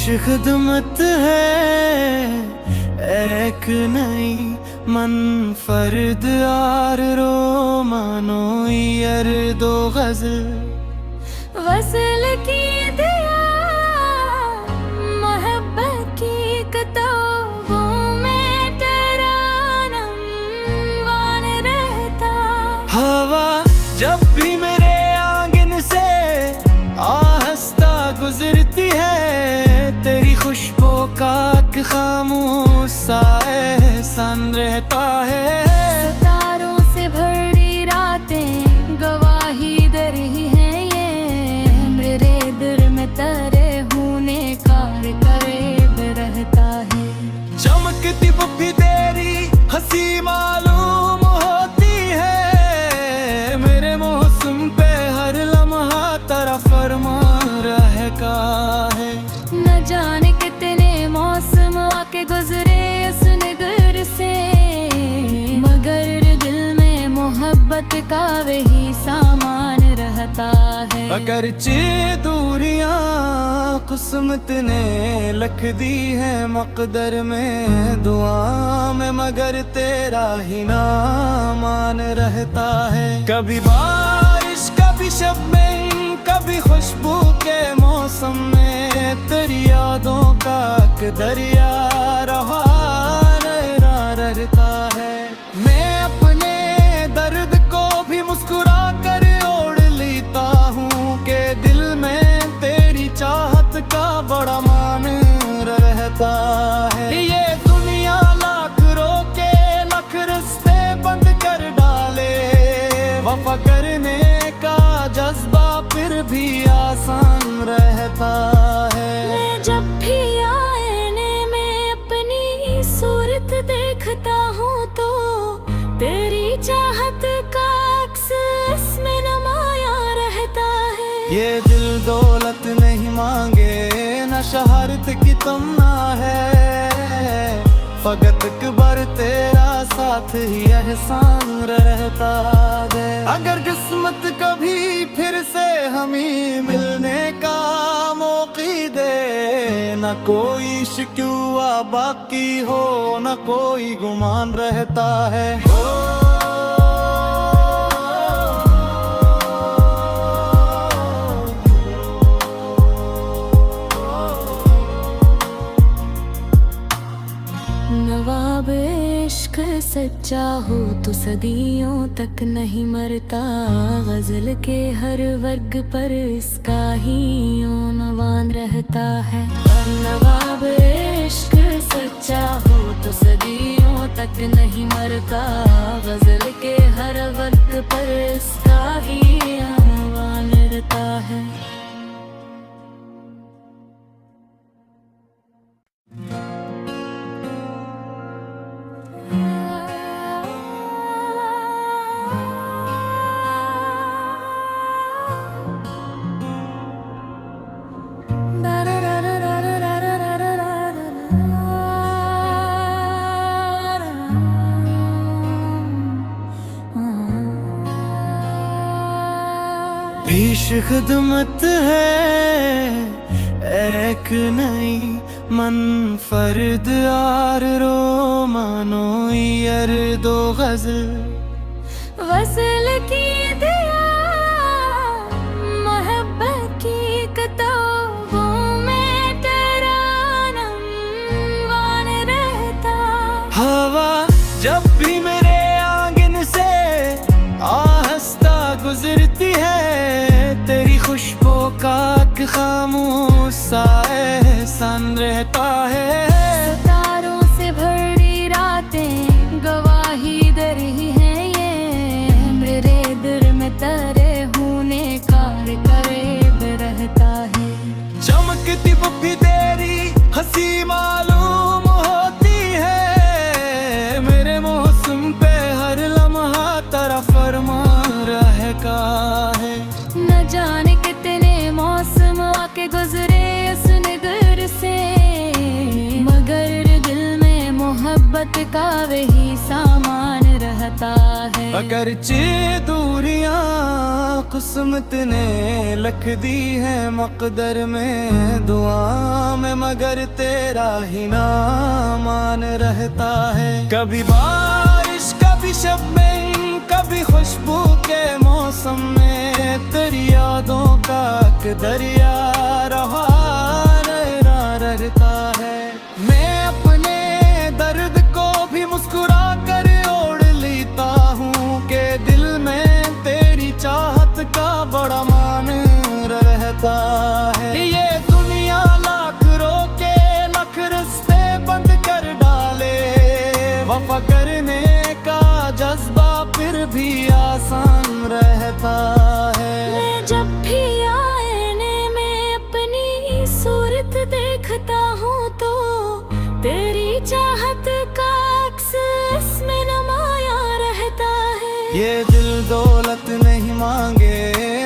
खिदमत है एक नई मनफरद आर रो मानो यार दो गज़ल वसल की दिया मोहब्बत की किताबों में तेरा नाम रहता। हवा जब भी मेरे आंगन से आहिस्ता गुजरती है तेरी खुशबू का खामोश सा एहसान रहता है। सितारों से भरी रातें गवाही दे रही हैं ये मेरे दिल में तेरे होने का करीब रहता है। चमकती पप्पी तेरी हंसी मालूम होती है मेरे मौसम पे हर लम्हा तेरा फरमान रहता है। न जाने कितने मौसम आके गुजरे इस नगर से मगर दिल में मोहब्बत का वही सामान रहता है। अगरचे दूरियां किस्मत ने लिख दी है मकदर में दुआ में मगर तेरा ही नामान रहता है। कभी बारिश कभी शब कभी खुशबू के मौसम में तेरी यादों का दरिया रहा रहता है। मैं अपने दर्द को भी मुस्कुरा कर ओढ़ लेता हूँ कि दिल में तेरी चाहत का बड़ा मान रहता है। ये दुनिया लाख रोके लाख रास्ते बंद कर डाले वफा करने का जज्बा फिर भी आसान रहता है। मैं जब भी आईने में अपनी सूरत देखता हूँ तो तेरी चाहत का अक्स इसमें नुमाया रहता है। ये दिल दौलत नहीं मांगे न शहरत की तमन्ना है फकत अकबर तेरा साथ ही एहसान रहता है। अगर किस्मत कभी फिर से हमें मिलने का मौका दे न कोई शिकवा बाकी हो न कोई गुमान रहता है। नवाब इश्क सच्चा हो तो सदियों तक नहीं मरता गजल के हर वर्ग पर इसका ही उन्वान रहता है। नवाब इश्क सच्चा हो तो सदियों तक नहीं मरता गजल के हर वर्ग पर इसका ही उन्वान रहता है। खिदमत है एक नई मनफरद आर रो मानो यार दो गज़ल वसल की दिया मोहब्बत की किताबों में तेरा नाम रहता। हवा जब भी मेरे आंगन से आहिस्ता गुजरती है तेरी खुशबू का खामोश सा एहसान रहता है। सितारों से भरी रातें गवाही दे रही हैं ये मेरे दिल में तेरे होने का करीब रहता है। चमकती पप्पी तेरी हंसी मालूम होती है मेरे मौसम पे हर लम्हा तेरा फरमान रहता है। न जाने कितने मौसम आके गुजरे इस नगर से मगर दिल में मोहब्बत का वही सामान रहता रहता है। अगरचे दूरियां किस्मत ने लिख दी है मकदर में, दुआ में मगर तेरा ही नाम मान रहता है। कभी बारिश कभी शब-ए कभी खुशबू के मौसम में, तेरी यादों का एक दरिया रहा रहता है। मैं अपने दर्द को भी मुस्कुरा कर ओढ़ लेता हूँ कि दिल में तेरी चाहत का बड़ा मान रहता है। ये दुनिया लाख रोके लाख रास्ते बंद कर डाले, वफा करने का जज्बा फिर भी आसान रहता है। मैं जब भी आईने में अपनी सूरत देखता हूँ तो तेरी चाहत का अक्स इसमें नुमाया रहता है। ये दिल दौलत नहीं मांगे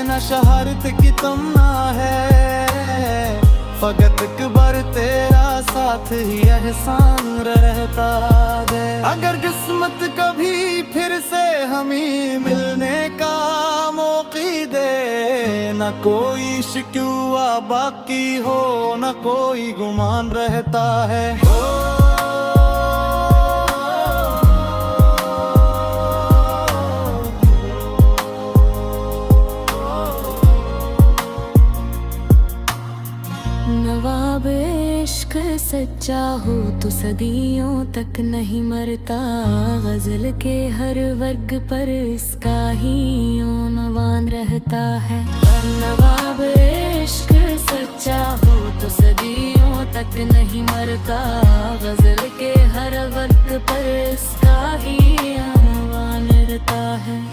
न शहरत की तमन्ना है, फकत कबर तेरा साथ ही एहसान रहता है। अगर किस्मत कभी फिर से हमें मिलने का मौका दे, न कोई शिकवा बाकी हो न कोई गुमान रहता है। नवाब इश्क सच्चा हो तो सदियों तक नहीं मरता, गजल के हर वर्ग पर इसका ही उन्वान रहता है। नवाब इश्क सच्चा हो तो सदियों तक नहीं मरता, गजल के हर वर्ग पर इसका ही उन्वान रहता है।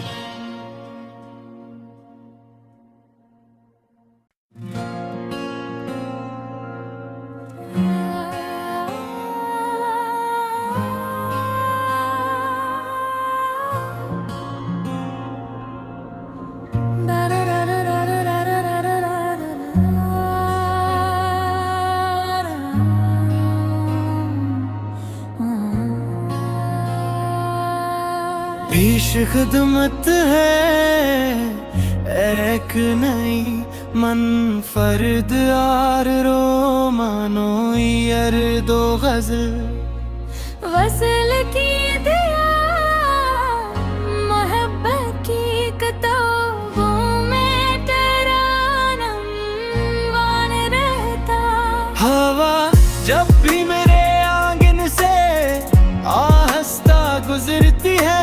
पेश खिदमत है एक नई मनफरद आर रो मानो यार दो गजल वसल की दिया मोहब्बत की किताबों में तरानम वान रहता। हवा जब भी मेरे आंगन से आहिस्ता गुजरती है,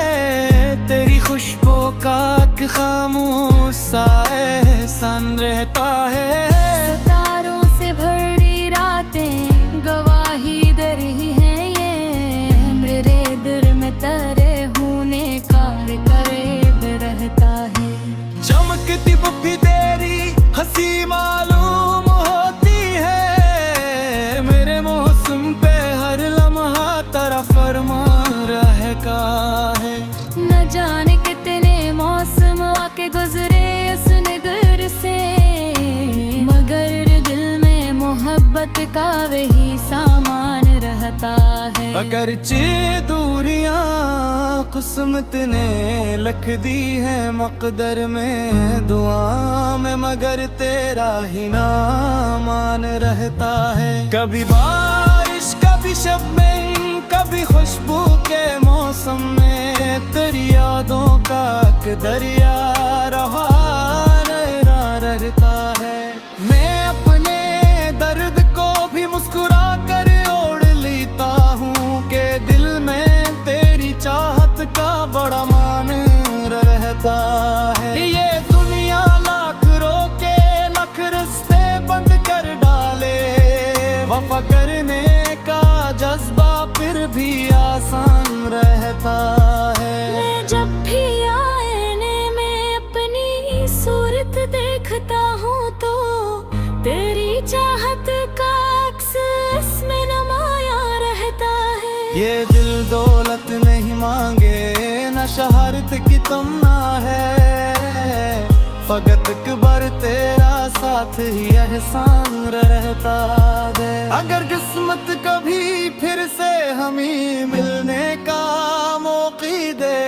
तेरी खुशबू का खामोश सा एहसान रहता है। सितारों से भरी रातें गवाही दे रही हैं, ये मेरे दिल में तेरे होने का करीब रहता है। चमकती पप्पी तेरी हंसी मालूम होती है, मेरे मौसम पे हर लम्हा तेरा फरमा रहता है। न जाने कितने मौसम आके गुजरे उस नगर से, मगर दिल में मोहब्बत का वही सामान रहता है। अगरचे दूरियां किस्मत ने लिख दी है मकदर में, दुआ में मगर तेरा ही नाम मान रहता है। कभी बारिश कभी शब-ए कभी खुशबू के मौसम में, तेरी यादों का एक दरिया रहा रहता है। मैं अपने दर्द को भी मुस्कुरा कर ओढ़ लेता हूँ कि दिल में तेरी चाहत का बड़ा मान रहता है। ये दुनिया लाख रोके लाख रास्ते बंद कर डाले, वफा करने का जज्बा फिर भी आसान रहता है। मैं जब भी आईने में अपनी सूरत देखता हूँ तो तेरी चाहत का अक्स इसमें नुमाया रहता है। ये दिल दौलत नहीं मांगे न शहरत की तमन्ना है, फकत कबर तेरा साथ ही एहसान रहता है। अगर किस्मत कभी फिर से हमें मिलने का मौका दे,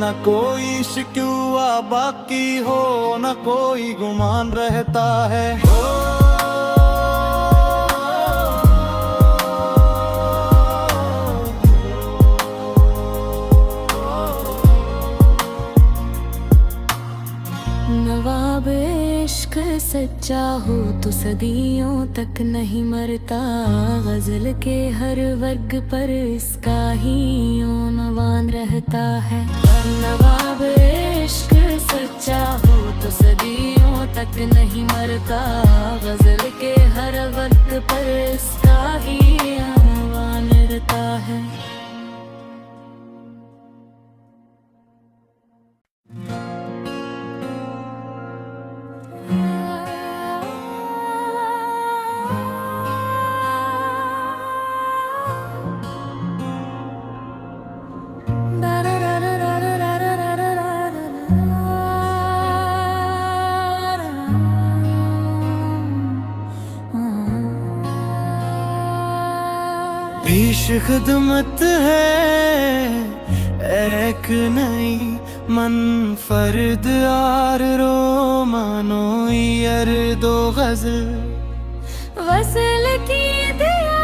न कोई शिकवा बाकी हो, न कोई गुमान रहता है। नवाब इश्क सच्चा हो तो सदियों तक नहीं मरता, गजल के हर वर्ग पर इसका ही उन्वान रहता है। नवाब इश्क सच्चा हो तो सदियों तक नहीं मरता, गजल के हर वर्ग पर इसका ही उन्वान रहता है। पेश खिदमत है एक नई मनफरद आर रो मानो यार दो गजल वसल की दिया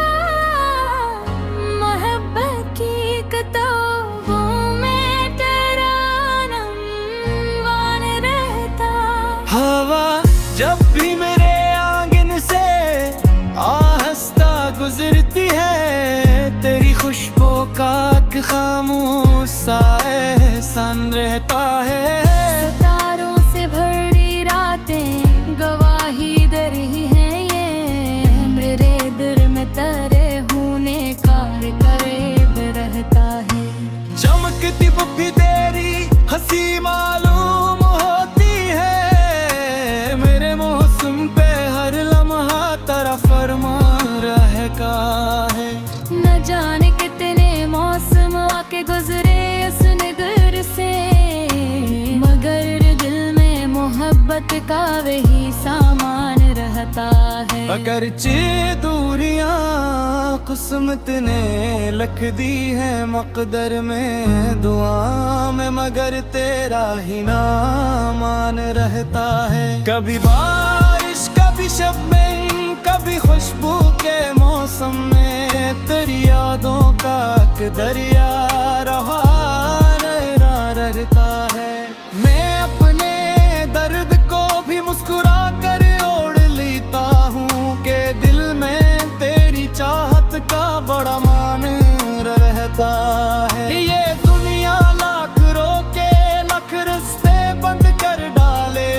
मोहब्बत की किताबों में तरानम वान रहता। हवा जब भी मेरे आंगन से आहिस्ता गुजरती है, तेरी खुशबू का खामोश सा एहसान रहता है। सितारों से भरी रातें गवाही दे रही हैं, ये मेरे दिल में तेरे होने का करीब रहता है। चमकती भी तेरी हंसी मालूम होती है, मेरे मौसम पे हर लम्हा तेरा फरमा रहता है। न जाने कितने मौसम आके गुजरे उस नगर से, मगर दिल में मोहब्बत का वही सामान रहता है। अगरचे दूरियां किस्मत ने लिख दी है मकदर में, दुआ में मगर तेरा ही नामान रहता है। कभी बारिश कभी शबनम कभी खुशबू के मौसम में, तेरी यादों का दरिया रहा रहता है। मैं अपने दर्द को भी मुस्कुरा कर ओढ़ लेता हूँ कि दिल में तेरी चाहत का बड़ा मान रहता है। ये दुनिया लाख रोके लाख रास्ते बंद कर डाले,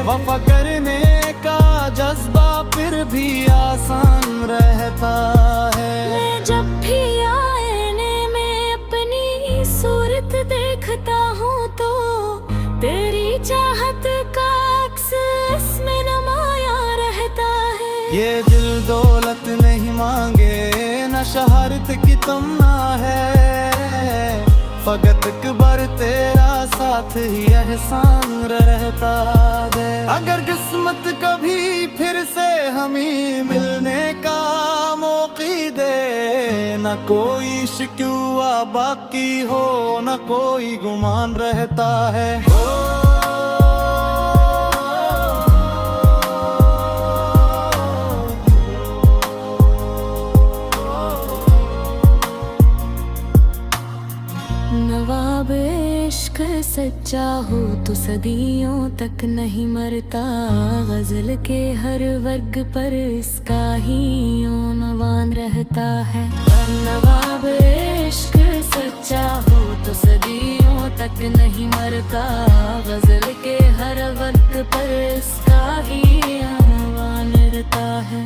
वफा करने का जज्बा फिर भी आसान रहता है। मैं जब भी आईने में अपनी सूरत देखता हूँ तो तेरी चाहत का अक्स इसमें नुमाया रहता है। ये दिल दौलत नहीं मांगे न शहरत की तमन्ना है, फकत अकबर तेरा साथ ही एहसान रहता है। अगर किस्मत कभी फिर से हमें मिलने का मौका दे, न कोई शिकवा बाकी हो, न कोई गुमान रहता है। नवाब इश्क सच्चा हो तो सदियों तक नहीं मरता, गजल के हर वर्ग पर इसका ही उन्वान रहता है। नवाब इश्क सच्चा हो तो सदियों तक नहीं मरता, गजल के हर वर्ग पर इसका ही उन्वान रहता है।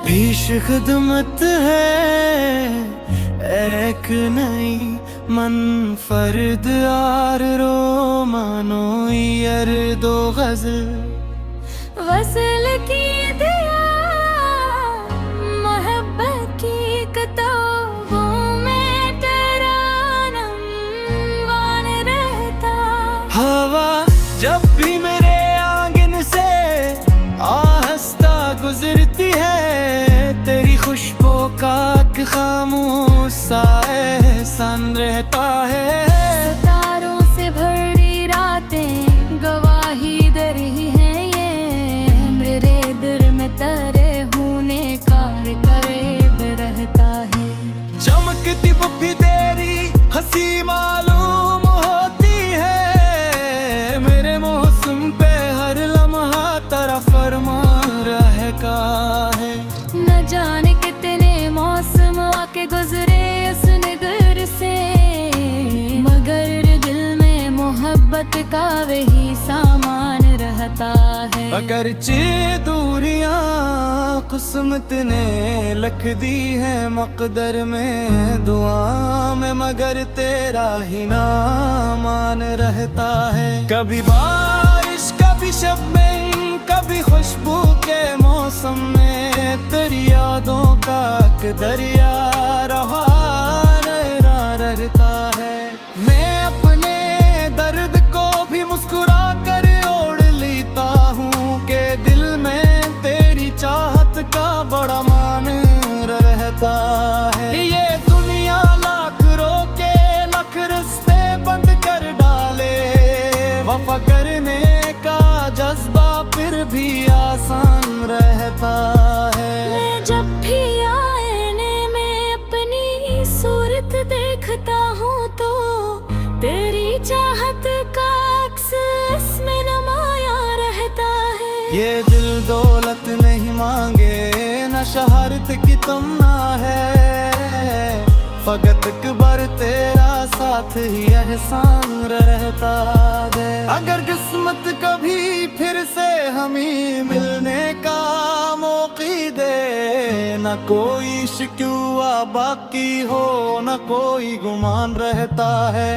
पेश खिदमत है एक नई मनफरद यार रो मानो यार दो गजल वसल की दिया मोहब्बत की किताबों में तेरा नमवान रहता। हवा जब भी मेरे आंगन से आहिस्ता गुजरती है तेरी खुशबू का खामोश सा एहसान रहता है। सितारों से भरी रातें गवाही दे रही हैं ये मेरे दिल में तेरे होने का करीब रहता है। चमकती पप्पी तेरी हंसी मालूम होती है मेरे मौसम पे हर लम्हा तेरा फरमान रहता है। न जाने कितने मौसम आके गुजरे उस नगर से मगर दिल में मोहब्बत का वही सामान रहता है। अगरचे दूरियां किस्मत ने लिख दी है मकदर में दुआ में मगर तेरा ही नाम मान रहता है। कभी बारिश कभी शबनम कभी खुशबू के मौसम में तेरी यादों का एक दरिया रहा रहता है। मैं अपने दर्द को भी मुस्कुरा कर ओढ़ लेता हूँ कि दिल में तेरी चाहत का बड़ा मान रहता है। ये दुनिया लाख रोके लाख रास्ते बंद कर डाले वफा करने का जज्बा फिर भी आसान रहता है। मैं जब भी आईने में अपनी सूरत देखता हूँ तो तेरी चाहत का अक्स इसमें नमाया रहता है। ये दिल दौलत नहीं मांगे न शहरत की तमन्ना है फकत अकबर तेरा साथ ही एहसान रहता है। अगर किस्मत कभी फिर से हमें मिलने का मौका दे न कोई शिकवा बाकी हो न कोई गुमान रहता है।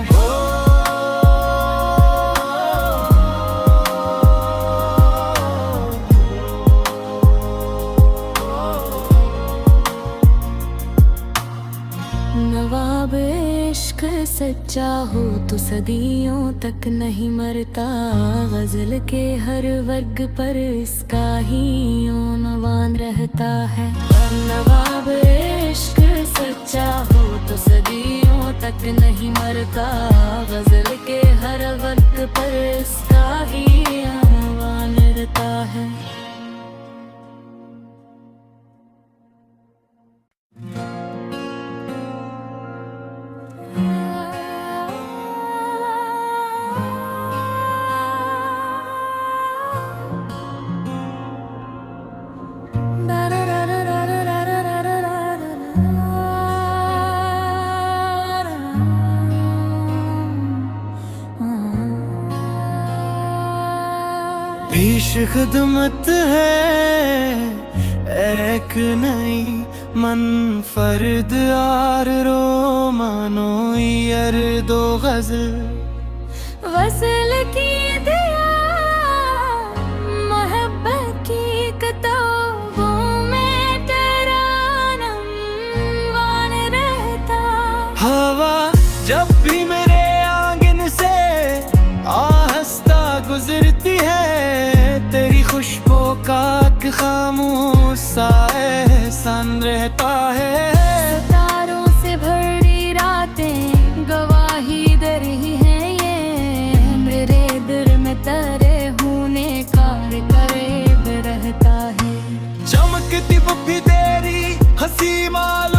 नवाब इश्क सच्चा हो तो सदियों तक नहीं मरता गजल के हर वर्ग पर इसका ही उन्वान रहता है। नवाब इश्क सच्चा हो तो सदियों तक नहीं मरता गजल के हर वर्ग पर इसका ही उन्वान रहता है। पेश खिदमत है एक नई मनफरद यार रो मानो यार दो गजल वसल की दिया मोहब्बत की किताबों में तेरा नमवान रहता। हवा जब भी मेरे आंगन से आहिस्ता गुजरती है तेरी खुशबू का खामोश सा एहसान रहता है। सितारों से भरी रातें गवाही दे रही हैं ये मेरे दिल में तेरे होने का करीब रहता है। चमकती पप्पी तेरी हंसी माल